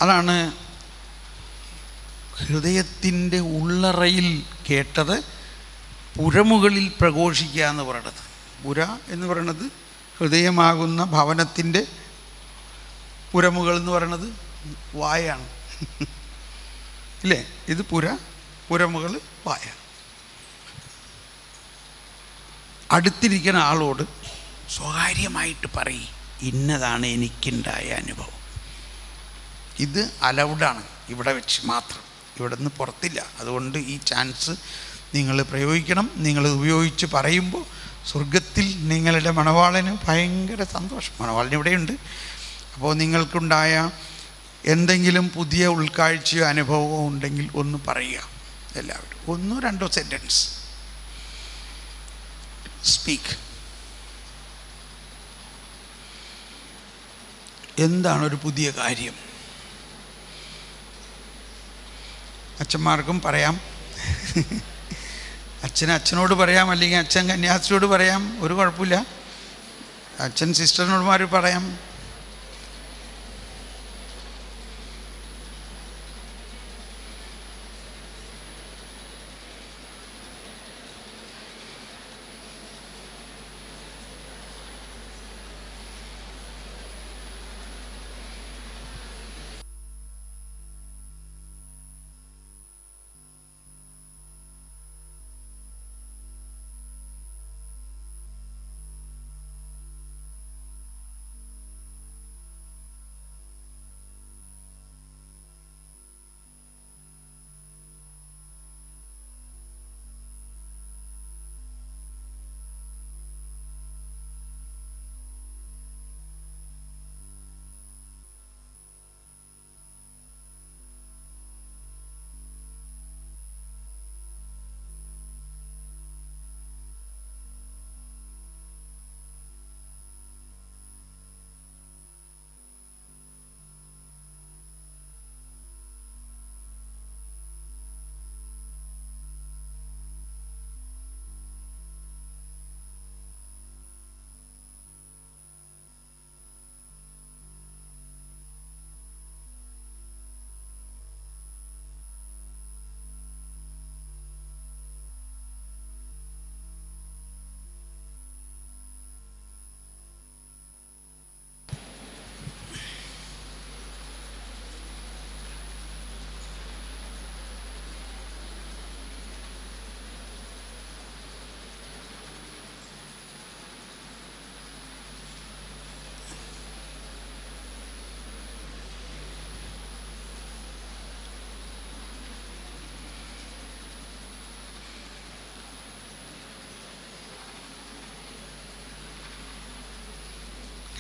അതാണ് ഹൃദയത്തിൻ്റെ ഉള്ളറയിൽ കേട്ടത് പുരമുകളിൽ പ്രഘോഷിക്കുക എന്ന് പറയണത്. പുര എന്ന് പറയണത് ഹൃദയമാകുന്ന ഭവനത്തിൻ്റെ പുരമുകൾ എന്ന് പറയണത് വായാണ് ഇല്ലേ? ഇത് പുരമുകൾ വായ. അടുത്തിരിക്കുന്ന ആളോട് സ്വകാര്യമായിട്ട് പറയും, ഇന്നതാണ് എനിക്കുണ്ടായ അനുഭവം. ഇത് അലൗഡാണ് ഇവിടെ വെച്ച് മാത്രം, ഇവിടെ നിന്ന് പുറത്തില്ല. അതുകൊണ്ട് ഈ ചാൻസ് നിങ്ങൾ പ്രയോഗിക്കണം. നിങ്ങളിത് ഉപയോഗിച്ച് പറയുമ്പോൾ സ്വർഗത്തിൽ നിങ്ങളുടെ മണവാളന് ഭയങ്കര സന്തോഷം. മണവാളൻ ഇവിടെയുണ്ട്. അപ്പോൾ നിങ്ങൾക്കുണ്ടായ എന്തെങ്കിലും പുതിയ ഉൾക്കാഴ്ചയോ അനുഭവമോ ഉണ്ടെങ്കിൽ ഒന്ന് പറയുക. എല്ലാവരും 1-2 സെൻറ്റൻസ് സ്പീക്ക്. എന്താണൊരു പുതിയ കാര്യം? അച്ഛന്മാർക്കും പറയാം, അച്ഛനോട് പറയാം, അല്ലെങ്കിൽ അച്ഛൻ കന്യാസ്ത്രീയോട് പറയാം, ഒരു കുഴപ്പമില്ല. അച്ഛൻ സിസ്റ്ററിനോടുമാർ പറയാം.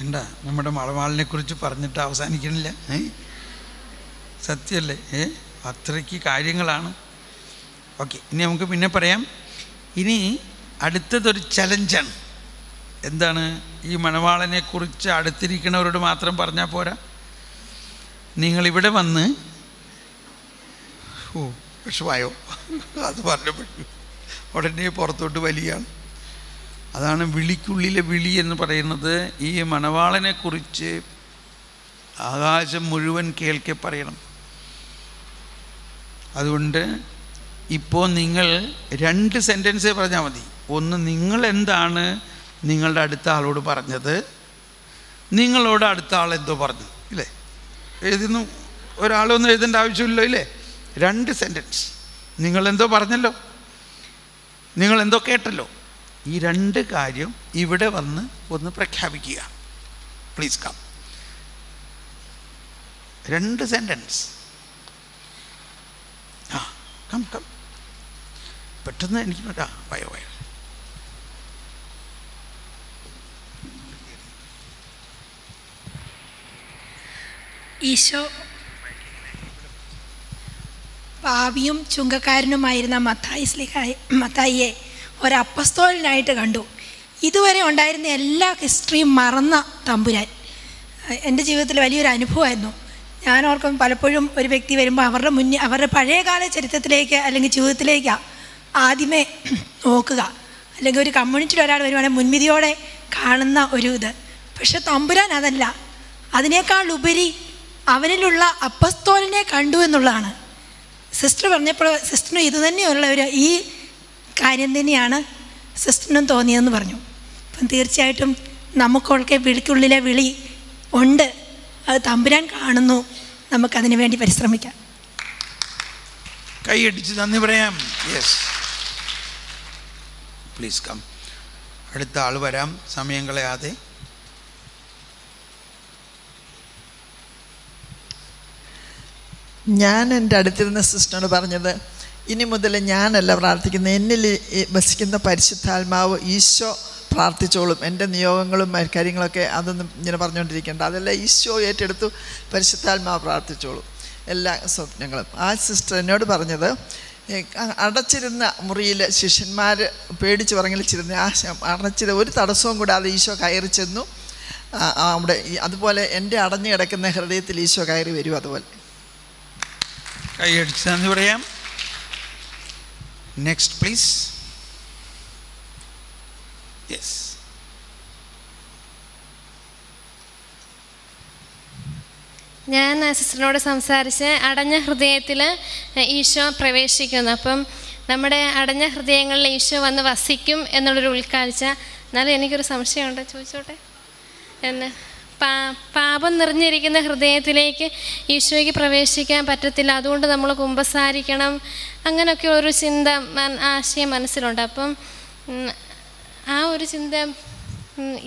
എന്താ നമ്മുടെ മണവാളിനെ കുറിച്ച് പറഞ്ഞിട്ട് അവസാനിക്കണില്ല? സത്യമല്ലേ? അത്രയ്ക്ക് കാര്യങ്ങളാണ്. ഓക്കെ, ഇനി നമുക്ക് പിന്നെ പറയാം. ഇനി അടുത്തതൊരു ചലഞ്ചാണ്. എന്താണ്? ഈ മണവാളനെ കുറിച്ച് അടുത്തിരിക്കുന്നവരോട് മാത്രം പറഞ്ഞാൽ പോരാ. നിങ്ങളിവിടെ വന്ന് വിഷമായോ അത് പറഞ്ഞപ്പോഴും ഉടനെ പുറത്തോട്ട് വലിയാണ്. അതാണ് വിളിക്കുള്ളിലെ വിളി എന്ന് പറയുന്നത്. ഈ മണവാളനെ കുറിച്ച് ആകാശം മുഴുവൻ കേൾക്കെ പറയണം. അതുകൊണ്ട് ഇപ്പോൾ നിങ്ങൾ 2 സെൻറ്റൻസേ പറഞ്ഞാൽ മതി. ഒന്ന്, നിങ്ങൾ എന്താണ് നിങ്ങളുടെ അടുത്ത ആളോട് പറഞ്ഞത്, നിങ്ങളോട് അടുത്ത ആൾ എന്തോ പറഞ്ഞു ഇല്ലേ? എഴുതുന്നു ഒരാളൊന്നും എഴുതേണ്ട ആവശ്യമില്ലല്ലോ ഇല്ലേ? 2 സെൻറ്റൻസ്. നിങ്ങളെന്തോ പറഞ്ഞല്ലോ, നിങ്ങളെന്തോ കേട്ടല്ലോ. ഈ 2 കാര്യം ഇവിടെ വന്ന് ഒന്ന് പ്രഖ്യാപിക്കുക. Please come. 2 sentences. Come come. പെട്ടെന്ന് എനിക്ക് വയോ. ഈശോ പാപിയും ചുങ്കക്കാരനുമായിരുന്ന മത്തായിയെ ഒരപ്പസ്തോലനായിട്ട് കണ്ടു. ഇതുവരെ ഉണ്ടായിരുന്ന എല്ലാ ഹിസ്റ്ററിയും മറന്ന തമ്പുരാൻ. എൻ്റെ ജീവിതത്തിൽ വലിയൊരു അനുഭവമായിരുന്നു. ഞാൻ ഓർക്കും, പലപ്പോഴും ഒരു വ്യക്തി വരുമ്പോൾ അവരുടെ പഴയകാല ചരിത്രത്തിലേക്ക് അല്ലെങ്കിൽ ജീവിതത്തിലേക്കാണ് ആദ്യമേ നോക്കുക. അല്ലെങ്കിൽ ഒരു കമ്മ്യൂണിറ്റിയിൽ ഒരാൾ വരുവാണെങ്കിൽ മുൻവിധിയോടെ കാണുന്ന ഒരു ഇത്. പക്ഷെ തമ്പുരാൻ അതല്ല. അതിനേക്കാൾ ഉപരി അവനിലുള്ള അപ്പസ്തോലനെ കണ്ടു എന്നുള്ളതാണ്. സിസ്റ്റർ പറഞ്ഞപ്പോൾ സിസ്റ്ററിനും ഇത് തന്നെയുള്ള ഈ കാര്യം തന്നെയാണ് സിസ്റ്ററിനും തോന്നിയതെന്ന് പറഞ്ഞു. അപ്പം തീർച്ചയായിട്ടും നമുക്കൊക്കെ വിളിക്കുള്ളിലെ വിളി ഉണ്ട്, അത് തമ്പുരാൻ കാണുന്നു. നമുക്കതിനു വേണ്ടി പരിശ്രമിക്കാം. കൈയടിച്ച് നന്ദി പറയാം. Yes, please come. അടുത്ത ആൾ വരാം, സമയം കളയാതെ. ഞാൻ എൻ്റെ അടുത്തിരുന്ന സിസ്റ്ററിനോട് പറഞ്ഞത്, ഇനി മുതൽ ഞാനല്ല പ്രാർത്ഥിക്കുന്നത്, എന്നിൽ വസിക്കുന്ന പരിശുദ്ധാത്മാവ് ഈശോ പ്രാർത്ഥിച്ചോളും, എൻ്റെ നിയോഗങ്ങളും കാര്യങ്ങളൊക്കെ അതൊന്നും ഇങ്ങനെ പറഞ്ഞുകൊണ്ടിരിക്കേണ്ട, അതെല്ലാം ഈശോ ഏറ്റെടുത്തു, പരിശുദ്ധാത്മാവ് പ്രാർത്ഥിച്ചോളും എല്ലാ സ്വപ്നങ്ങളും. ആ സിസ്റ്റർ എന്നോട് പറഞ്ഞത്, അടച്ചിരുന്ന മുറിയിൽ ശിഷ്യന്മാർ പേടിച്ച് പറഞ്ഞിച്ചിരുന്ന ആ അടച്ചിരുന്ന ഒരു തടസ്സവും കൂടാതെ ഈശോ കയറി ചെന്നു. അവിടെ അതുപോലെ എൻ്റെ അടഞ്ഞു കിടക്കുന്ന ഹൃദയത്തിൽ ഈശോ കയറി വരും. അതുപോലെ കൈയടിച്ച് നന്ദി പറയാം. Next please. യെസ്. ഞാൻ സിസ്റ്ററിനോട് സംസാരിച്ച് അടഞ്ഞ ഹൃദയത്തിൽ ഈശോ പ്രവേശിക്കുന്നു. അപ്പം നമ്മുടെ അടഞ്ഞ ഹൃദയങ്ങളിൽ ഈശോ വന്ന് വസിക്കും എന്നുള്ളൊരു ഉൾക്കാഴ്ച. എന്നാലും എനിക്കൊരു സംശയമുണ്ട്, ചോദിച്ചോട്ടെ. എന്നെ പാപം നിറഞ്ഞിരിക്കുന്ന ഹൃദയത്തിലേക്ക് ഈശോയ്ക്ക് പ്രവേശിക്കാൻ പറ്റത്തില്ല, അതുകൊണ്ട് നമ്മൾ കുമ്പസാരിക്കണം, അങ്ങനെയൊക്കെ ഒരു ചിന്ത ആശയം മനസ്സിലുണ്ട്. അപ്പം ആ ഒരു ചിന്ത,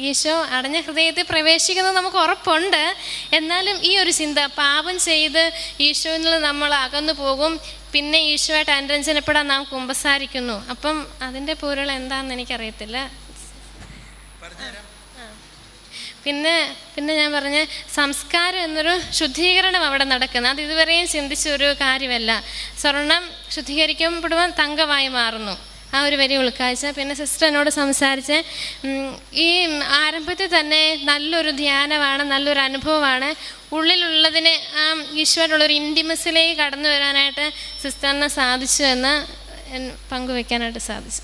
ഈശോ അടഞ്ഞ ഹൃദയത്തിൽ പ്രവേശിക്കുന്നത് നമുക്ക് ഉറപ്പുണ്ട്, എന്നാലും ഈ ഒരു ചിന്ത, പാപം ചെയ്ത് ഈശോയിൽ നിന്ന് നമ്മൾ അകന്നു പോകും, പിന്നെ ഈശോയായിട്ട് അനുരഞ്ജനപ്പെടാൻ നാം കുമ്പസാരിക്കുന്നു. അപ്പം അതിൻ്റെ പൊരുൾ എന്താണെന്ന് എനിക്കറിയത്തില്ല. പിന്നെ ഞാൻ പറഞ്ഞ സംസ്കാരം എന്നൊരു ശുദ്ധീകരണം അവിടെ നടക്കുന്നത്, അത് ഇതുവരെയും ചിന്തിച്ചൊരു കാര്യമല്ല. സ്വർണം ശുദ്ധീകരിക്കപ്പെടുവാൻ തങ്കമായി മാറുന്നു, ആ ഒരു വലിയ ഉൾക്കാഴ്ച. പിന്നെ സിസ്റ്റർ എന്നോട് സംസാരിച്ച് ഈ ആരംഭത്തിൽ തന്നെ നല്ലൊരു ധ്യാനമാണ്, നല്ലൊരു അനുഭവമാണ്. ഉള്ളിലുള്ളതിന് ആ ഈശോയോടുള്ളൊരു ഇൻറ്റിമസിലേക്ക് കടന്നു വരാനായിട്ട് സിസ്റ്ററിന് സാധിച്ചു എന്ന് പങ്കുവെക്കാനായിട്ട് സാധിച്ചു.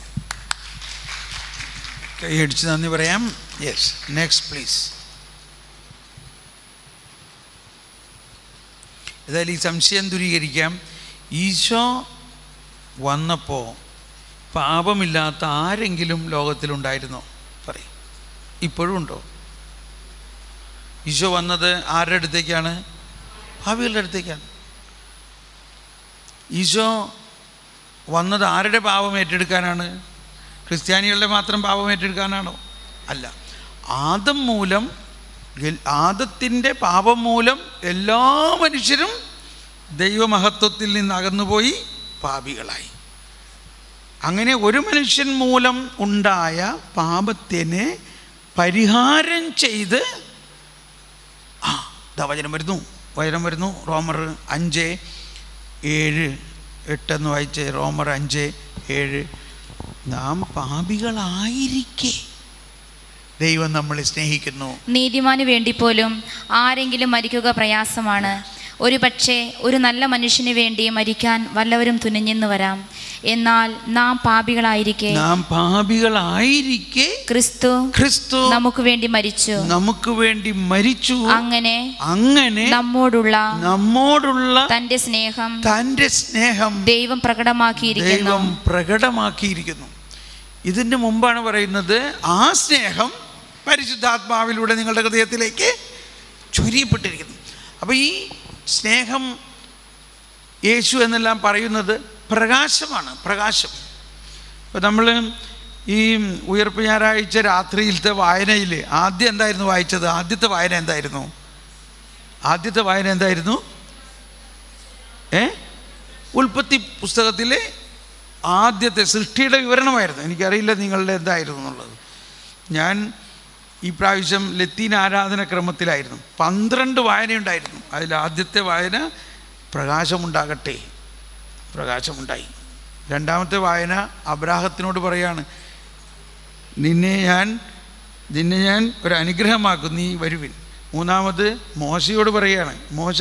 കൈയടിച്ച് നന്ദി പറയാം. Yes, next please. ഏതായാലും ഈ സംശയം ദൂരീകരിക്കാം. ഈശോ വന്നപ്പോൾ പാപമില്ലാത്ത ആരെങ്കിലും ലോകത്തിലുണ്ടായിരുന്നോ? പറയും. ഇപ്പോഴും ഉണ്ടോ? ഈശോ വന്നത് ആരുടെ അടുത്തേക്കാണ്? പാപികളുടെ അടുത്തേക്കാണ്. ഈശോ വന്നത് ആരുടെ പാപം ഏറ്റെടുക്കാനാണ്? ക്രിസ്ത്യാനികളുടെ മാത്രം പാപം ഏറ്റെടുക്കാനാണോ? അല്ല. ആദത്തിൻ്റെ പാപം മൂലം എല്ലാ മനുഷ്യരും ദൈവമഹത്വത്തിൽ നിന്ന് അകന്നുപോയി പാപികളായി. അങ്ങനെ ഒരു മനുഷ്യൻ മൂലം ഉണ്ടായ പാപത്തിനെ പരിഹാരം ചെയ്ത് വചനം വരുന്നു. റോമർ 5:7-8 വായിച്ച്. റോമർ 5:7. നാം പാപികളായിരിക്കെ ദൈവം നമ്മളെ സ്നേഹിക്കുന്നു. നീതിമാന് വേണ്ടി പോലും ആരെങ്കിലും മരിക്കുക പ്രയാസമാണ്. ഒരു പക്ഷേ ഒരു നല്ല മനുഷ്യന് വേണ്ടി മരിക്കാൻ വല്ലവരും തുനിഞ്ഞെന്ന് വരാം. എന്നാൽ നാം പാപികളായിരിക്കെ ക്രിസ്തു നമുക്ക് വേണ്ടി മരിച്ചു. അങ്ങനെ നമ്മോടുള്ള തന്റെ സ്നേഹം ദൈവം പ്രകടമാക്കിയിരിക്കുന്നു. ഇതിന് മുമ്പാണ് പറയുന്നത്, ആ സ്നേഹം പരിശുദ്ധാത്മാവിലൂടെ നിങ്ങളുടെ ഹൃദയത്തിലേക്ക് ചൊരിയപ്പെട്ടിരിക്കുന്നു. അപ്പോൾ ഈ സ്നേഹം, യേശു എന്നെല്ലാം പറയുന്നത് പ്രകാശമാണ്. പ്രകാശം. ഇപ്പോൾ നമ്മൾ ഈ ഉയർപ്പ് ഞായറാഴ്ച രാത്രിയിലത്തെ വായനയിൽ ആദ്യം എന്തായിരുന്നു വായിച്ചത്? ആദ്യത്തെ വായന എന്തായിരുന്നു? ഉൽപ്പത്തി പുസ്തകത്തിലെ ആദ്യത്തെ സൃഷ്ടിയുടെ വിവരണമായിരുന്നു. എനിക്കറിയില്ല നിങ്ങളുടെ എന്തായിരുന്നു എന്നുള്ളത്. ഞാൻ ഈ പ്രാവശ്യം ലത്തീൻ ആരാധനക്രമത്തിലായിരുന്നു. 12 വായനയുണ്ടായിരുന്നു. അതിൽ ആദ്യത്തെ വായന പ്രകാശമുണ്ടാകട്ടെ, പ്രകാശമുണ്ടായി. രണ്ടാമത്തെ വായന അബ്രാഹത്തിനോട് പറയാണ്, നിന്നെ ഞാൻ ഒരു അനുഗ്രഹമാക്കും, നീ വരുവിൻ. മൂന്നാമത് മോശയോട് പറയുകയാണ്. മോശ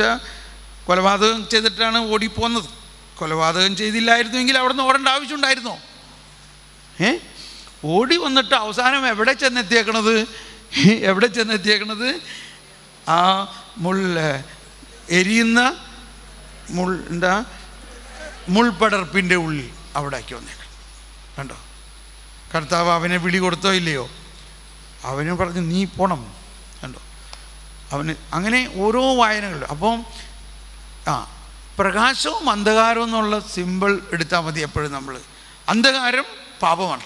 കൊലപാതകം ചെയ്തിട്ടാണ് ഓടിപ്പോന്നത്. കൊലപാതകം ചെയ്തില്ലായിരുന്നുവെങ്കിൽ അവിടെ നിന്ന് ഓടേണ്ട ആവശ്യമുണ്ടായിരുന്നോ? ഓടി വന്നിട്ട് അവസാനം എവിടെ ചെന്നെത്തിയേക്കണത്? ആ എരിയുന്ന മുൾപടർപ്പിൻ്റെ ഉള്ളിൽ അവിടെ ആക്കി വന്നേക്കണം. കണ്ടോ? കർത്താവ് അവനെ വിളി കൊടുത്തോ ഇല്ലയോ? അവന് പറഞ്ഞു നീ പോണം. കണ്ടോ? അവന് അങ്ങനെ ഓരോ വായനകളുണ്ട്. അപ്പം പ്രകാശവും അന്ധകാരവും എന്നുള്ള സിമ്പിൾ എടുത്താൽ മതി. എപ്പോഴും നമ്മൾ അന്ധകാരം പാപമാണ്.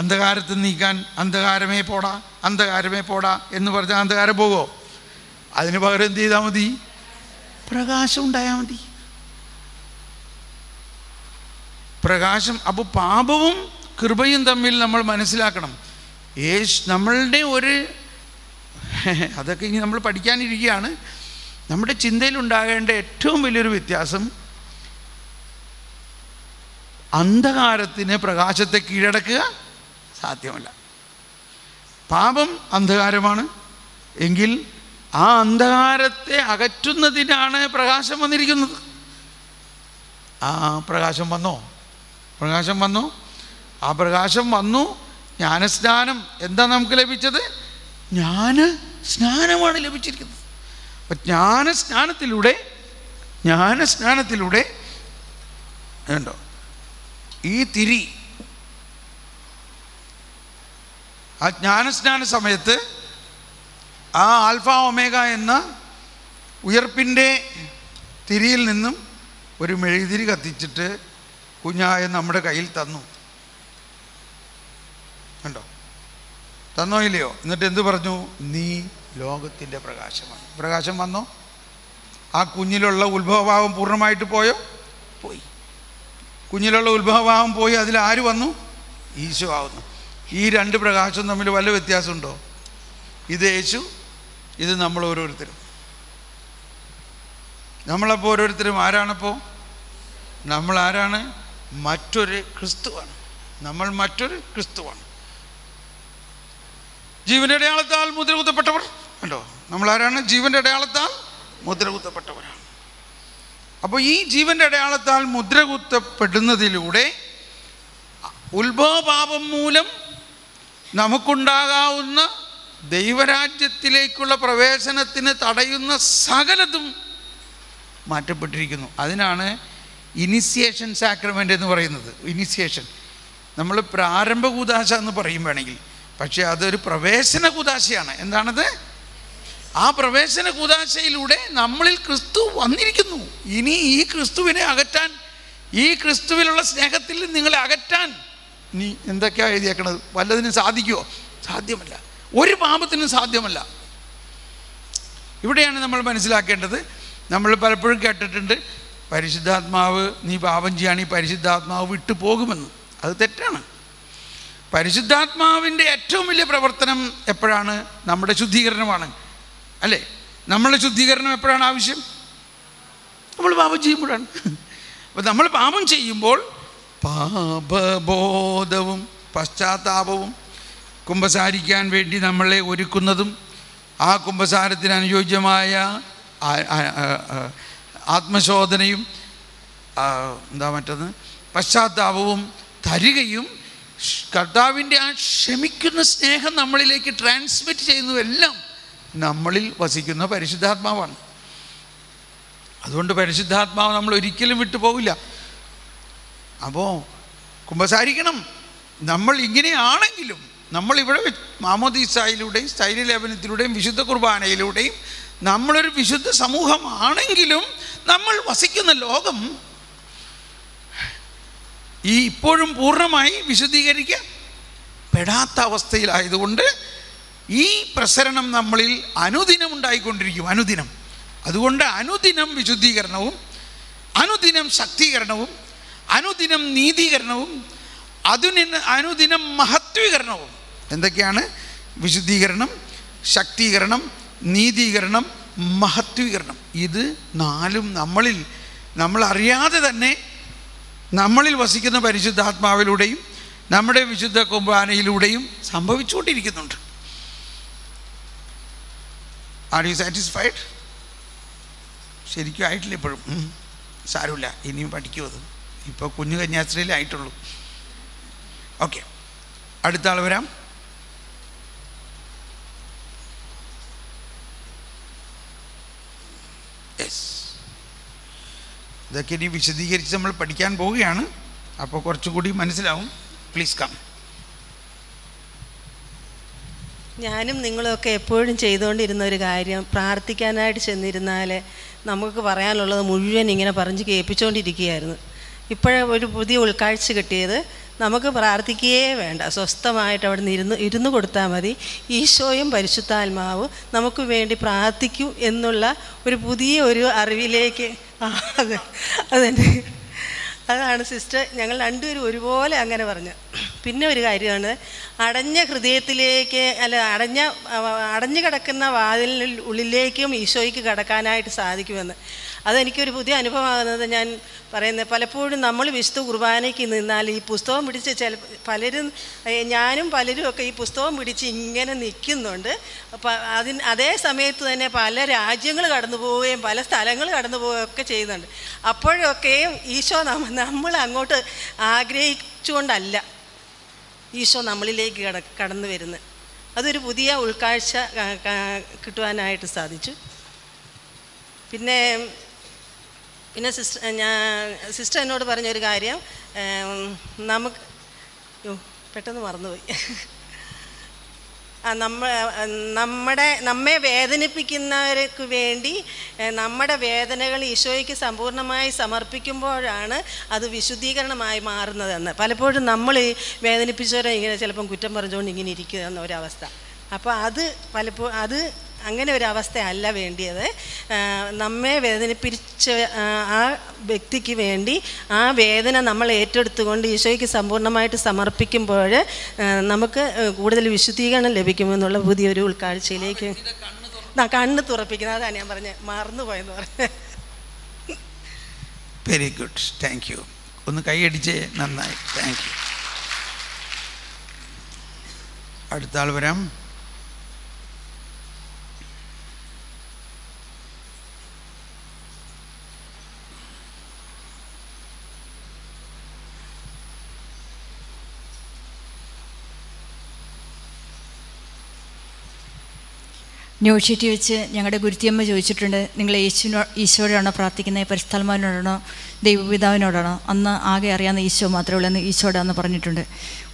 അന്ധകാരത്തിൽ നീക്കാൻ അന്ധകാരമേ പോടാ, അന്ധകാരമേ പോടാ എന്ന് പറഞ്ഞാൽ അന്ധകാരം പോകുമോ? അതിന് പകരം എന്ത് ചെയ്താൽ മതി? പ്രകാശം ഉണ്ടായാൽ മതി. പ്രകാശം. അപ്പോൾ പാപവും കൃപയും തമ്മിൽ നമ്മൾ മനസ്സിലാക്കണം. നമ്മളുടെ ഒരു അതൊക്കെ ഇനി നമ്മൾ പഠിക്കാനിരിക്കുകയാണ്. നമ്മുടെ ചിന്തയിലുണ്ടാകേണ്ട ഏറ്റവും വലിയൊരു വ്യത്യാസം അന്ധകാരത്തിന് പ്രകാശത്തെ കീഴടക്കുക സാധ്യമല്ല. പാപം അന്ധകാരമാണ് എങ്കിൽ ആ അന്ധകാരത്തെ അകറ്റുന്നതിനാണ് പ്രകാശം വന്നിരിക്കുന്നത്. ആ പ്രകാശം വന്നോ? പ്രകാശം വന്നു. ആ പ്രകാശം വന്നു. ജ്ഞാനസ്നാനം എന്താ നമുക്ക് ലഭിച്ചത്? ജ്ഞാനസ്നാനമാണ് ലഭിച്ചിരിക്കുന്നത്. അപ്പം ജ്ഞാനസ്നാനത്തിലൂടെ ഉണ്ടോ ഈ തിരി ആ ജ്ഞാനസ്നാന സമയത്ത് ആ ആൽഫ ഒമേഗ എന്ന ഉയർപ്പിൻ്റെ തിരിയിൽ നിന്നും ഒരു മെഴുകുതിരി കത്തിച്ചിട്ട് കുഞ്ഞായ നമ്മുടെ കയ്യിൽ തന്നു. കണ്ടോ? തന്നോ ഇല്ലയോ? എന്നിട്ട് എന്ത് പറഞ്ഞു? നീ ലോകത്തിൻ്റെ പ്രകാശമാണ്. പ്രകാശം വന്നോ? ആ കുഞ്ഞിലുള്ള ഉത്ഭവഭാവം പൂർണ്ണമായിട്ട് പോയോ? പോയി. കുഞ്ഞിലുള്ള ഉത്ഭവഭാവം പോയി. അതിൽ ആര് വന്നു? ഈശോ ആവുന്നു. ഈ രണ്ട് പ്രകാശവും തമ്മിൽ വല്ല വ്യത്യാസമുണ്ടോ? ഇത് യേശു, ഇത് നമ്മൾ ഓരോരുത്തരും. നമ്മളപ്പോൾ ഓരോരുത്തരും ആരാണപ്പോൾ? നമ്മൾ ആരാണ്? മറ്റൊരു ക്രിസ്തുവാണ്. നമ്മൾ മറ്റൊരു ക്രിസ്തുവാണ്. ജീവൻ്റെ അടയാളത്താൽ മുദ്ര കുത്തപ്പെട്ടവർ. കണ്ടോ? നമ്മളാരാണ്? ജീവൻ്റെ അടയാളത്താൽ മുദ്ര കുത്തപ്പെട്ടവരാണ്. അപ്പോൾ ഈ ജീവൻ്റെ അടയാളത്താൽ മുദ്ര കുത്തപ്പെടുന്നതിലൂടെ ഉത്ഭവപാപം മൂലം നമുക്കുണ്ടാകാവുന്ന ദൈവരാജ്യത്തിലേക്കുള്ള പ്രവേശനത്തിന് തടയുന്ന സകലതും മാറ്റപ്പെട്ടിരിക്കുന്നു. അതിനാണ് ഇനിഷ്യേഷൻ സാക്രമെൻ്റ് എന്ന് പറയുന്നത്. ഇനിഷ്യേഷൻ നമ്മൾ പ്രാരംഭ കൂദാശ എന്ന് പറയും വേണമെങ്കിൽ, പക്ഷേ അതൊരു പ്രവേശന കൂദാശയാണ്. എന്താണത്? ആ പ്രവേശന കൂദാശയിലൂടെ നമ്മളിൽ ക്രിസ്തു വന്നിരിക്കുന്നു. ഇനി ഈ ക്രിസ്തുവിനെ അകറ്റാൻ, ഈ ക്രിസ്തുവിലുള്ള സ്നേഹത്തിൽ നിങ്ങളെ അകറ്റാൻ നീ എന്തൊക്കെയാണ് എഴുതിയേക്കണത്? വല്ലതിനും സാധിക്കുമോ? സാധ്യമല്ല. ഒരു പാപത്തിനും സാധ്യമല്ല. ഇവിടെയാണ് നമ്മൾ മനസ്സിലാക്കേണ്ടത്. നമ്മൾ പലപ്പോഴും കേട്ടിട്ടുണ്ട്, പരിശുദ്ധാത്മാവ്, നീ പാപം ചെയ്യുകയാണെങ്കിൽ പരിശുദ്ധാത്മാവ് വിട്ടു പോകുമെന്ന്. അത് തെറ്റാണ്. പരിശുദ്ധാത്മാവിൻ്റെ ഏറ്റവും വലിയ പ്രവർത്തനം എപ്പോഴാണ്? നമ്മുടെ ശുദ്ധീകരണമാണ്, അല്ലേ? നമ്മളുടെ ശുദ്ധീകരണം എപ്പോഴാണ് ആവശ്യം? നമ്മൾ പാപം ചെയ്യുമ്പോഴാണ്. അപ്പോൾ നമ്മൾ പാപം ചെയ്യുമ്പോൾ പാപബോധവും പശ്ചാത്താപവും കുമ്പസാരിക്കാൻ വേണ്ടി നമ്മളെ ഒരുക്കുന്നതും ആ കുമ്പസാരത്തിന് അനുയോജ്യമായ ആത്മശോധനയും പശ്ചാത്താപവും തരികയും കർത്താവിൻ്റെ ആ ക്ഷമിക്കുന്ന സ്നേഹം നമ്മളിലേക്ക് ട്രാൻസ്മിറ്റ് ചെയ്യുന്നതെല്ലാം നമ്മളിൽ വസിക്കുന്ന പരിശുദ്ധാത്മാവാണ്. അതുകൊണ്ട് പരിശുദ്ധാത്മാവ് നമ്മൾ ഒരിക്കലും വിട്ടു പോവില്ല. അപ്പോൾ കുമ്പസാരിക്കണം. നമ്മൾ ഇങ്ങനെയാണെങ്കിലും നമ്മളിവിടെ മാമോദീസായിലൂടെയും സ്ഥൈര്യലേപനത്തിലൂടെയും വിശുദ്ധ കുർബാനയിലൂടെയും നമ്മളൊരു വിശുദ്ധ സമൂഹമാണെങ്കിലും നമ്മൾ വസിക്കുന്ന ലോകം ഈ ഇപ്പോഴും പൂർണ്ണമായി വിശുദ്ധീകരിക്കപ്പെടാത്ത അവസ്ഥയിലായതുകൊണ്ട് ഈ പ്രസരണം നമ്മളിൽ അനുദിനം ഉണ്ടായിക്കൊണ്ടിരിക്കും. അനുദിനം. അതുകൊണ്ട് അനുദിനം വിശുദ്ധീകരണവും അനുദിനം ശക്തീകരണവും അനുദിനം നീതീകരണവും അനുദിനം മഹത്വീകരണവും. എന്തൊക്കെയാണ്? വിശുദ്ധീകരണം, ശക്തീകരണം, നീതീകരണം, മഹത്വീകരണം. ഇത് നാലും നമ്മൾ അറിയാതെ തന്നെ നമ്മളിൽ വസിക്കുന്ന പരിശുദ്ധാത്മാവിലൂടെയും നമ്മുടെ വിശുദ്ധ കുർബാനയിലൂടെയും സംഭവിച്ചുകൊണ്ടിരിക്കുന്നുണ്ട്. Are you satisfied? ശരിക്കും ആയിട്ടില്ല ഇപ്പോഴും. സാരമില്ല, ഇനിയും പഠിക്കുമത്. ഇപ്പോൾ കുഞ്ഞു കന്യാസ്ത്രീയിലേ ആയിട്ടുള്ളൂ. ഓക്കെ, അടുത്ത ആൾ വരാം. യെസ്, ഇതൊക്കെ ഇനി വിശദീകരിച്ച് നമ്മൾ പഠിക്കാൻ പോവുകയാണ്. അപ്പോൾ കുറച്ചുകൂടി മനസ്സിലാവും. Please come. ഞാനും നിങ്ങളൊക്കെ എപ്പോഴും ചെയ്തുകൊണ്ടിരുന്ന ഒരു കാര്യം, പ്രാർത്ഥിക്കാനായിട്ട് ചെന്നിരുന്നാൽ നമുക്ക് പറയാനുള്ളത് മുഴുവൻ ഇങ്ങനെ പറഞ്ഞ് കേൾപ്പിച്ചുകൊണ്ടിരിക്കുകയായിരുന്നു. ഇപ്പോഴേ ഒരു പുതിയ ഉൾക്കാഴ്ച കിട്ടിയത്, നമുക്ക് പ്രാർത്ഥിക്കുകയേ വേണ്ട, സ്വസ്ഥമായിട്ട് അവിടെ നിന്ന് ഇരുന്ന് കൊടുത്താൽ മതി. ഈശോയും പരിശുദ്ധാത്മാവും നമുക്ക് വേണ്ടി പ്രാർത്ഥിക്കും എന്നുള്ള ഒരു പുതിയ ഒരു അറിവിലേക്ക് അതാണ് സിസ്റ്റർ ഞങ്ങൾ രണ്ടുപേരും ഒരുപോലെ അങ്ങനെ പറഞ്ഞു. പിന്നെ ഒരു കാര്യമാണ്, അടഞ്ഞ ഹൃദയത്തിലേക്ക് അടഞ്ഞു കിടക്കുന്ന വാതിലിന് ഉള്ളിലേക്കും ഈശോയ്ക്ക് കടക്കാനായിട്ട് സാധിക്കുമെന്ന്. അതെനിക്കൊരു പുതിയ അനുഭവമാകുന്നത് ഞാൻ പറയുന്നത്. പലപ്പോഴും നമ്മൾ വിശുദ്ധ കുർബാനയ്ക്ക് നിന്നാൽ ഈ പുസ്തകം പിടിച്ച് ഞാനും പലരും ഒക്കെ ഈ പുസ്തകം പിടിച്ച് ഇങ്ങനെ നിൽക്കുന്നുണ്ട്. അതേ സമയത്ത് തന്നെ പല രാജ്യങ്ങൾ കടന്നു പോവുകയും പല സ്ഥലങ്ങൾ കടന്നു പോവുകയൊക്കെ ചെയ്യുന്നുണ്ട്. അപ്പോഴൊക്കെയും ഈശോ നമ്മൾ അങ്ങോട്ട് ആഗ്രഹിച്ചുകൊണ്ടല്ല ഈശോ നമ്മളിലേക്ക് കടന്നു വരുന്നത്. അതൊരു പുതിയ ഉൾക്കാഴ്ച കിട്ടുവാനായിട്ട് സാധിച്ചു. പിന്നെ സിസ്റ്റർ എന്നോട് പറഞ്ഞൊരു കാര്യം, പെട്ടെന്ന് മറന്നുപോയി. നമ്മെ വേദനിപ്പിക്കുന്നവർക്ക് വേണ്ടി നമ്മുടെ വേദനകൾ ഈശോയ്ക്ക് സമ്പൂർണ്ണമായി സമർപ്പിക്കുമ്പോഴാണ് അത് വിശുദ്ധീകരണമായി മാറുന്നതെന്ന്. പലപ്പോഴും നമ്മൾ വേദനിപ്പിച്ചവരെ ഇങ്ങനെ ചിലപ്പം കുറ്റം പറഞ്ഞുകൊണ്ട് ഇങ്ങനെ ഇരിക്കുക എന്ന ഒരവസ്ഥ. അപ്പോൾ അത് അങ്ങനെ ഒരവസ്ഥയല്ല വേണ്ടിയത്. നമ്മെ വേദനിപ്പിച്ച ആ വ്യക്തിക്ക് വേണ്ടി ആ വേദന നമ്മൾ ഏറ്റെടുത്തുകൊണ്ട് ഈശോയ്ക്ക് സമ്പൂർണ്ണമായിട്ട് സമർപ്പിക്കുമ്പോൾ നമുക്ക് കൂടുതൽ വിശുദ്ധീകരണം ലഭിക്കുമെന്നുള്ള പുതിയൊരു ഉൾക്കാഴ്ചയിലേക്ക് കണ്ണ് തുറപ്പിക്കുന്നത്. അതാണ് ഞാൻ പറഞ്ഞത്, മറന്നുപോയെന്ന് പറഞ്ഞത്. Very good, thank you. ഒന്ന് കൈയടിച്ചേ, നന്നായി, താങ്ക് യു. അടുത്ത ആൾ വരാം. ന്യൂഷീറ്റി വെച്ച് ഞങ്ങളുടെ ഗുരുത്തിയമ്മ ചോദിച്ചിട്ടുണ്ട്, നിങ്ങൾ ഈശോയോടാണോ പ്രാർത്ഥിക്കുന്നത്, പരിശുദ്ധാത്മാവിനോടാണോ ദൈവപിതാവിനോടാണോ? അന്ന് ആകെ അറിയാവുന്ന ഈശോ മാത്രമേ ഉള്ളൂ എന്ന് ഈശോടാന്ന് പറഞ്ഞിട്ടുണ്ട്.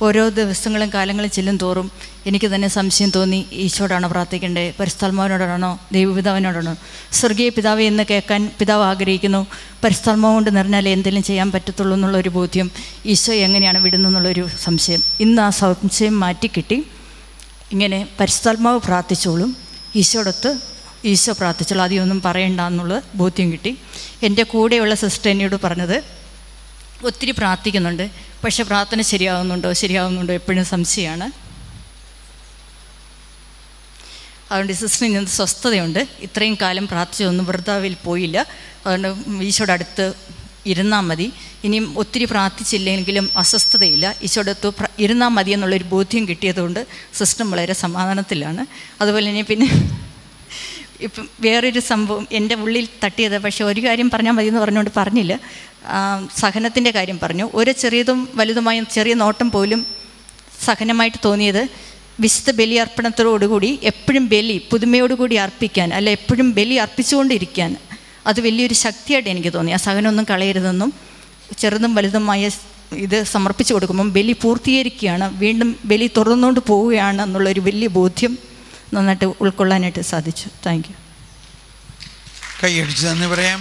ഓരോ ദിവസങ്ങളും കാലങ്ങളും ചെല്ലും തോറും എനിക്ക് തന്നെ സംശയം തോന്നി, ഈശോടാണോ പ്രാർത്ഥിക്കേണ്ടത്, പരിശുദ്ധാത്മാവിനോടാണോ ദൈവപിതാവിനോടാണോ? സ്വർഗീയ പിതാവ് എന്ന് കേൾക്കാൻ പിതാവ് ആഗ്രഹിക്കുന്നു. പരിശുദ്ധാത്മാവ് കൊണ്ട് നിറഞ്ഞാലേ എന്തെങ്കിലും ചെയ്യാൻ പറ്റത്തുള്ളൂ എന്നുള്ളൊരു ബോധ്യം. ഈശോ എങ്ങനെയാണ് വിടുന്നെന്നുള്ളൊരു സംശയം. ഇന്ന് ആ സംശയം മാറ്റിക്കിട്ടി. ഇങ്ങനെ പരിശുദ്ധാത്മാവ് പ്രാർത്ഥിച്ചോളും, ഈശോടൊത്ത് ഈശോ പ്രാർത്ഥിച്ചോളൂ, അധികമൊന്നും പറയണ്ട എന്നുള്ള ബോധ്യം കിട്ടി. എൻ്റെ കൂടെയുള്ള സിസ്റ്റർ എന്നോട് പറഞ്ഞത്, ഒത്തിരി പ്രാർത്ഥിക്കുന്നുണ്ട്, പക്ഷെ പ്രാർത്ഥന ശരിയാവുന്നുണ്ടോ എപ്പോഴും സംശയമാണ്. അതുകൊണ്ട് സിസ്റ്ററിന് ഇന്ന് സ്വസ്ഥതയുണ്ട്. ഇത്രയും കാലം പ്രാർത്ഥിച്ചതൊന്നും വൃഥാവിൽ പോയില്ല. അതുകൊണ്ട് ഈശോയുടെ അടുത്ത് ഇരുന്നാൽ മതി. ഇനിയും ഒത്തിരി പ്രാർത്ഥിച്ചില്ലെങ്കിലും അസ്വസ്ഥതയില്ല. ഈശോടൊത്ത് ഇരുന്നാൽ മതി എന്നുള്ളൊരു ബോധ്യം കിട്ടിയതുകൊണ്ട് സിസ്റ്റം വളരെ സമാധാനത്തിലാണ്. അതുപോലെ തന്നെ പിന്നെ ഇപ്പം വേറൊരു സംഭവം എൻ്റെ ഉള്ളിൽ തട്ടിയത്, പക്ഷേ ഒരു കാര്യം പറഞ്ഞാൽ മതി എന്ന് പറഞ്ഞുകൊണ്ട് പറഞ്ഞില്ല. സഹനത്തിൻ്റെ കാര്യം പറഞ്ഞു. ഒരു ചെറിയതും വലുതുമായ ചെറിയ നോട്ടം പോലും സഹനമായിട്ട് തോന്നിയത്, വിശുദ്ധ ബലി അർപ്പണത്തോടുകൂടി എപ്പോഴും ബലി പുതുമയോടുകൂടി അർപ്പിക്കാൻ, അല്ല എപ്പോഴും ബലി അർപ്പിച്ചുകൊണ്ടിരിക്കാൻ, അത് വലിയൊരു ശക്തിയായിട്ട് എനിക്ക് തോന്നി. ആ സഹനമൊന്നും കളയരുതെന്നും ചെറുതും വലുതുമായ ഇത് സമർപ്പിച്ചു കൊടുക്കുമ്പം ബലി പൂർത്തീകരിക്കുകയാണ്, വീണ്ടും ബലി തുറന്നുകൊണ്ട് പോവുകയാണ് എന്നുള്ളൊരു വലിയ ബോധ്യം നന്നായിട്ട് ഉൾക്കൊള്ളാനായിട്ട് സാധിച്ചു. Thank you. കൈയടിച്ച് നന്ദി പറയാം.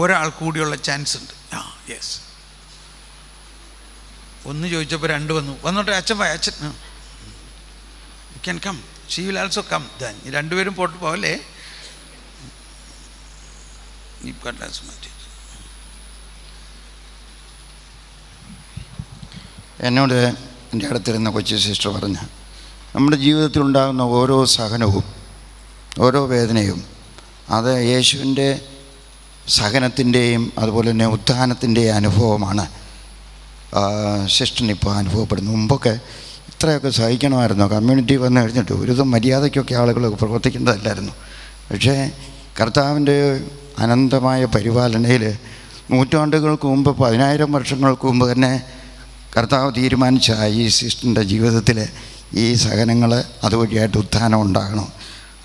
ഒരാൾ കൂടിയുള്ള ചാൻസ് ഉണ്ട്. യെസ്, ഒന്ന് ചോദിച്ചപ്പോൾ രണ്ട് വന്നോട്ടെ. അച്ഛൻ അച്ഛൻ you can come, she will also come. രണ്ടുപേരും പോട്ട് പോകല്ലേ. എന്നോട് എൻ്റെ അടുത്തിരുന്ന കൊച്ചു സിസ്റ്റർ പറഞ്ഞ, നമ്മുടെ ജീവിതത്തിലുണ്ടാകുന്ന ഓരോ സഹനവും ഓരോ വേദനയും അത് യേശുവിൻ്റെ സഹനത്തിൻ്റെയും അതുപോലെ തന്നെ ഉത്ഥാനത്തിൻ്റെയും അനുഭവമാണ് സിസ്റ്ററിനിപ്പോൾ അനുഭവപ്പെടുന്നു. മുമ്പൊക്കെ ഇത്രയൊക്കെ സഹിക്കണമായിരുന്നു. കമ്മ്യൂണിറ്റി വന്നു കഴിഞ്ഞിട്ട് ഒരുവിധം മര്യാദയ്ക്കൊക്കെ ആളുകൾ പ്രവർത്തിക്കേണ്ടതല്ലായിരുന്നു. പക്ഷേ കർത്താവിൻ്റെ അനന്തമായ പരിപാലനയിൽ നൂറ്റാണ്ടുകൾക്ക് മുമ്പ് 10,000 വർഷങ്ങൾക്ക് മുമ്പ് തന്നെ കർത്താവ് തീരുമാനിച്ച ഈ സിസ്റ്ററിൻ്റെ ജീവിതത്തിൽ ഈ സഹനങ്ങൾ അതുവഴിയായിട്ട് ഉത്ഥാനം ഉണ്ടാകണം.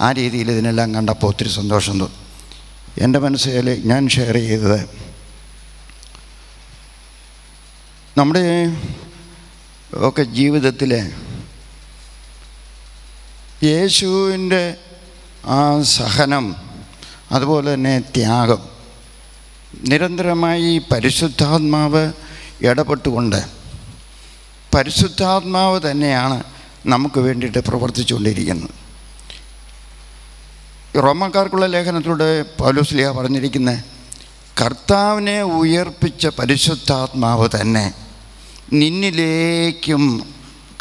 ആ രീതിയിൽ ഇതിനെല്ലാം കണ്ടപ്പോൾ ഒത്തിരി സന്തോഷം തോന്നി. എൻ്റെ മനസ്സിൽ ഞാൻ ഷെയർ ചെയ്തത്, നമ്മുടെ ഒക്കെ ജീവിതത്തിൽ യേശുവിൻ്റെ ആ സഹനം, അതുപോലെ തന്നെ ത്യാഗം, നിരന്തരമായി പരിശുദ്ധാത്മാവ് ഇടപെട്ടുകൊണ്ട് പരിശുദ്ധാത്മാവ് തന്നെയാണ് നമുക്ക് വേണ്ടിയിട്ട് പ്രവർത്തിച്ചുകൊണ്ടിരിക്കുന്നത്. റോമാക്കാർക്കുള്ള ലേഖനത്തിലൂടെ പൗലോസ് പറഞ്ഞിരിക്കുന്നത്, കർത്താവിനെ ഉയർപ്പിച്ച പരിശുദ്ധാത്മാവ് തന്നെ നിന്നിലേക്കും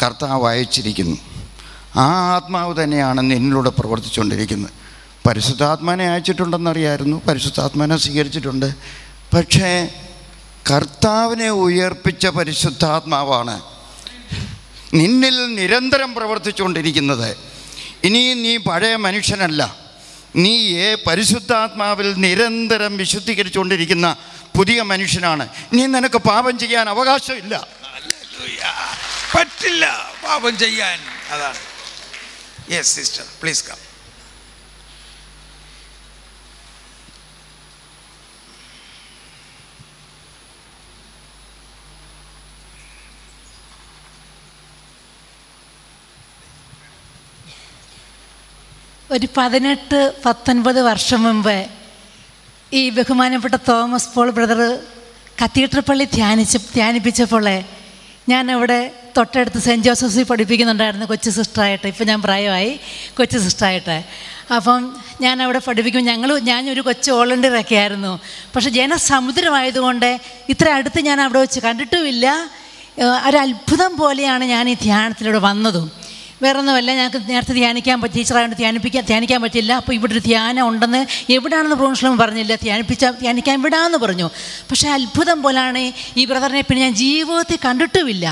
കർത്താവ് അയച്ചിരിക്കുന്നു. ആ ആത്മാവ് തന്നെയാണ് നിന്നിലൂടെ പ്രവർത്തിച്ചുകൊണ്ടിരിക്കുന്നത്. പരിശുദ്ധാത്മാനെ അയച്ചിട്ടുണ്ടെന്നറിയായിരുന്നു, പരിശുദ്ധാത്മാനെ സ്വീകരിച്ചിട്ടുണ്ട്. പക്ഷേ കർത്താവിനെ ഉയർപ്പിച്ച പരിശുദ്ധാത്മാവാണ് നിന്നിൽ നിരന്തരം പ്രവർത്തിച്ചുകൊണ്ടിരിക്കുന്നത്. ഇനി നീ പഴയ മനുഷ്യനല്ല, നീ പരിശുദ്ധാത്മാവിൽ നിരന്തരം വിശുദ്ധീകരിച്ചുകൊണ്ടിരിക്കുന്ന പുതിയ മനുഷ്യനാണ്. നീ നിനക്ക് പാപം ചെയ്യാൻ അവകാശമില്ല, പറ്റില്ല പാപം ചെയ്യാൻ. അതാണ്. Yes sister, please come. ഒരു 18-19 വർഷം മുമ്പ് ഈ ബഹുമാനപ്പെട്ട തോമസ് പോൾ ബ്രദർ കത്തീഡ്രൽ പള്ളി ധ്യാനിപ്പിച്ചപ്പോൾ ഞാനവിടെ തൊട്ടടുത്ത് സെൻറ്റ് ജോസഫ്സിൽ പഠിപ്പിക്കുന്നുണ്ടായിരുന്നു കൊച്ചു സിസ്റ്ററായിട്ട്. ഇപ്പം ഞാൻ പ്രായമായി കൊച്ചു സിസ്റ്ററായിട്ട്. അപ്പം ഞാനവിടെ പഠിപ്പിക്കും. ഞാനൊരു കൊച്ചു വോളണ്ടിയറൊക്കെ ആയിരുന്നു. പക്ഷേ ജനസമുദ്രമായതുകൊണ്ട് ഇത്ര അടുത്ത് ഞാൻ അവിടെ വെച്ച് കണ്ടിട്ടുമില്ല. ഒരത്ഭുതം പോലെയാണ് ഞാൻ ഈ ധ്യാനത്തിലൂടെ വന്നതും. വേറൊന്നുമല്ല, ഞങ്ങൾക്ക് നേരത്തെ ടീച്ചറായതുകൊണ്ട് ധ്യാനിക്കാൻ പറ്റില്ല. അപ്പോൾ ഇവിടെ ഒരു ധ്യാനം ഉണ്ടെന്ന് എവിടെയാണെന്ന് പ്രൊഫഷണൽ പറഞ്ഞില്ല, ധ്യാനിക്കാൻ വിടാമെന്ന് പറഞ്ഞു. പക്ഷേ അത്ഭുതം പോലാണ് ഈ ബ്രദറിനെ പിന്നെ ഞാൻ ജീവിതത്തിൽ കണ്ടിട്ടുമില്ല.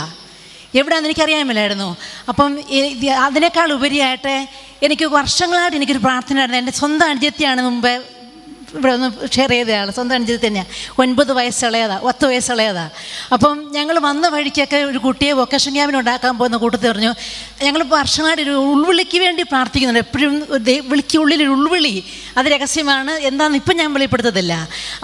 എവിടെയാണെന്ന് എനിക്കറിയാമില്ലായിരുന്നു. അപ്പം അതിനേക്കാൾ ഉപരിയായിട്ട് എനിക്ക് വർഷങ്ങളായിട്ട് എനിക്കൊരു പ്രാർത്ഥനയായിരുന്നു. എൻ്റെ സ്വന്തം അനുജത്തിയാണ് മുമ്പേ ഇവിടെ ഒന്ന് ഷെയർ ചെയ്തയാൾ, സ്വന്തം അനുജത്തി തന്നെയാണ്. 9 വയസ്സുള്ളതാണ്, 10 വയസ്സുള്ളതാണ്. അപ്പം ഞങ്ങൾ വന്ന വഴിക്കൊക്കെ ഒരു കുട്ടിയെ വൊക്കേഷൻ ക്യാമ്പിന് ഉണ്ടാക്കാൻ പോകുന്ന കൂട്ടത്തിൽ പറഞ്ഞു, ഞങ്ങൾ വർഷമായിട്ട് ഒരു ഉൾവിളിക്ക് വേണ്ടി പ്രാർത്ഥിക്കുന്നുണ്ട്. എപ്പോഴും ഉള്ളിലൊരു ഉൾവിളി, അത് രഹസ്യമാണ്, എന്താണെന്ന് ഇപ്പം ഞാൻ വെളിപ്പെടുത്തത്തില്ല.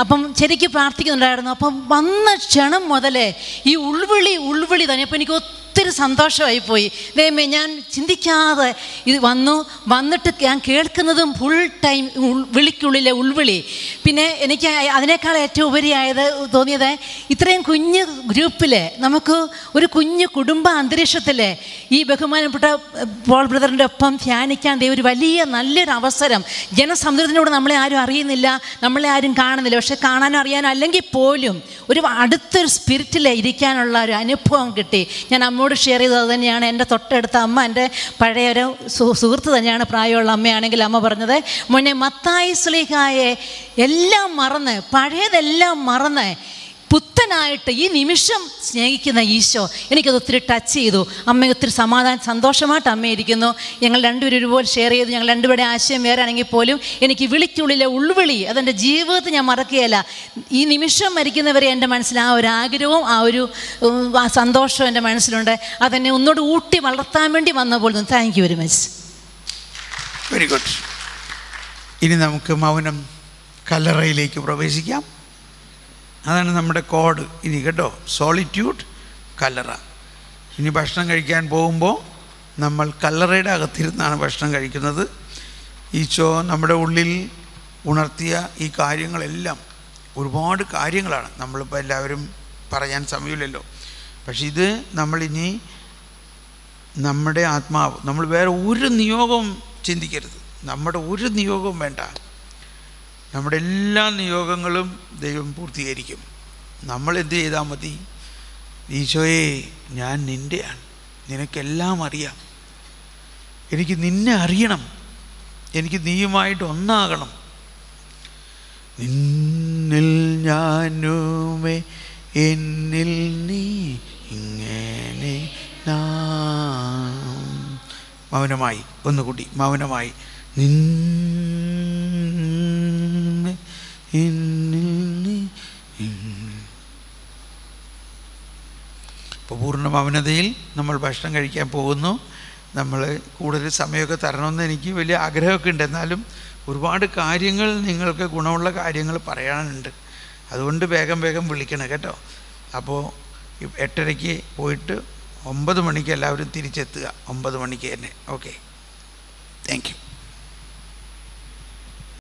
അപ്പം ശരിക്കും പ്രാർത്ഥിക്കുന്നുണ്ടായിരുന്നു. അപ്പം വന്ന ക്ഷണം മുതലേ ഈ ഉൾവിളി തന്നെ. അപ്പം എനിക്ക് ഒത്തിരി സന്തോഷമായിപ്പോയി. ദൈവമേ, ഞാൻ ചിന്തിക്കാതെ ഇത് വന്നിട്ട് ഞാൻ കേൾക്കുന്നതും ഫുൾ ടൈം വിളിക്കുള്ളിലെ ഉൾവിളി. പിന്നെ എനിക്ക് അതിനേക്കാൾ ഏറ്റവും ഉപരിയായത് തോന്നിയത്, ഇത്രയും കുഞ്ഞ് ഗ്രൂപ്പിൽ നമുക്ക് ഒരു കുഞ്ഞു കുടുംബ അന്തരീക്ഷത്തിൽ ഈ ബഹുമാനപ്പെട്ട പോൾ ബ്രദറിൻ്റെ ഒപ്പം ധ്യാനിക്കാൻ ഒരു വലിയ നല്ലൊരു അവസരം. ജനസമുദ്രത്തിനോട് നമ്മളെ ആരും അറിയുന്നില്ല, നമ്മളെ ആരും കാണുന്നില്ല. പക്ഷെ കാണാനും അറിയാനും അല്ലെങ്കിൽ പോലും ഒരു അടുത്തൊരു സ്പിരിറ്റിൽ ഇരിക്കാനുള്ള ഒരു അനുഭവം കിട്ടി. ഞാൻ അമ്മോട് ഷെയർ ചെയ്തത് അത് തന്നെയാണ്. എൻ്റെ തൊട്ടടുത്ത അമ്മ എൻ്റെ പഴയൊരു സുഹൃത്ത് തന്നെയാണ്, പ്രായമുള്ള അമ്മയാണെങ്കിൽ അമ്മ പറഞ്ഞത്, മോനെ മത്തായി ശ്ലീഹായെ എല്ലാം മറന്ന്, പഴയതെല്ലാം മറന്ന് പുത്തനായിട്ട് ഈ നിമിഷം സ്നേഹിക്കുന്ന ഈശോ എനിക്കത് ഒത്തിരി ടച്ച് ചെയ്തു. അമ്മ ഒത്തിരി സന്തോഷമായിട്ട് അമ്മ ഇരിക്കുന്നു. ഞങ്ങൾ രണ്ടുപേരും ഒരുപോലെ ഷെയർ ചെയ്തു. ഞങ്ങൾ രണ്ടുപേരുടെ ആശയം വേറെ ആണെങ്കിൽ പോലും എനിക്ക് വിളിക്കുള്ളിലെ ഉൾവിളി അതെൻ്റെ ജീവിതത്തിൽ ഞാൻ മറക്കുകയില്ല. ഈ നിമിഷം മരിക്കുന്നവരെ എൻ്റെ മനസ്സിൽ ആ ഒരു ആഗ്രഹവും ആ ഒരു സന്തോഷവും എൻ്റെ മനസ്സിലുണ്ട്. അതെന്നെ ഒന്നുകൂടി ഊട്ടി വളർത്താൻ വേണ്ടി വന്ന പോലെ. Thank you very much. Very good. ഇനി നമുക്ക് മൗനം കല്ലറയിലേക്ക് പ്രവേശിക്കാം. അതാണ് നമ്മുടെ കോഡ് ഇനി കേട്ടോ, സോളിറ്റ്യൂഡ് കല്ലറ. ഇനി ഭക്ഷണം കഴിക്കാൻ പോകുമ്പോൾ നമ്മൾ കല്ലറയുടെ അകത്തിരുന്നാണ് ഭക്ഷണം കഴിക്കുന്നത്. ഈശോ നമ്മുടെ ഉള്ളിൽ ഉണർത്തിയ ഈ കാര്യങ്ങളെല്ലാം ഒരുപാട് കാര്യങ്ങളാണ്. നമ്മളിപ്പോൾ എല്ലാവരും പറയാൻ സമയമില്ലല്ലോ. പക്ഷെ ഇത് നമ്മളിനി നമ്മുടെ ആത്മാവ്, നമ്മൾ വേറെ ഒരു നിയോഗവും ചിന്തിക്കരുത്. നമ്മുടെ ഒരു നിയോഗവും വേണ്ട. നമ്മുടെ എല്ലാ നിയോഗങ്ങളും ദൈവം പൂർത്തീകരിക്കും. നമ്മൾ എന്ത് ചെയ്താൽ മതി? ഈശോയെ, ഞാൻ നിൻ്റെയാണ്, നിനക്കെല്ലാം അറിയാം, എനിക്ക് നിന്നെ അറിയണം, എനിക്ക് നീയുമായിട്ട് ഒന്നാകണം. നിന്നിൽ ഞാനുമേ എന്നിൽ നീ ഇങ്ങനെ മൗനമായി ഒന്നുകൂടി മൗനമായി ഇപ്പോൾ പൂർണ്ണ മൗനതയിൽ നമ്മൾ ഭക്ഷണം കഴിക്കാൻ പോകുന്നു. നമ്മൾ കൂടുതൽ സമയമൊക്കെ തരണമെന്ന് എനിക്ക് വലിയ ആഗ്രഹമൊക്കെ ഉണ്ട്. എന്നാലും ഒരുപാട് കാര്യങ്ങൾ, നിങ്ങൾക്ക് ഗുണമുള്ള കാര്യങ്ങൾ പറയാനുണ്ട്. അതുകൊണ്ട് വേഗം വിളിക്കണം കേട്ടോ. അപ്പോൾ 8:30 പോയിട്ട് 9 മണിക്ക് എല്ലാവരും തിരിച്ചെത്തുക. 9 മണിക്ക് തന്നെ. Okay, thank you.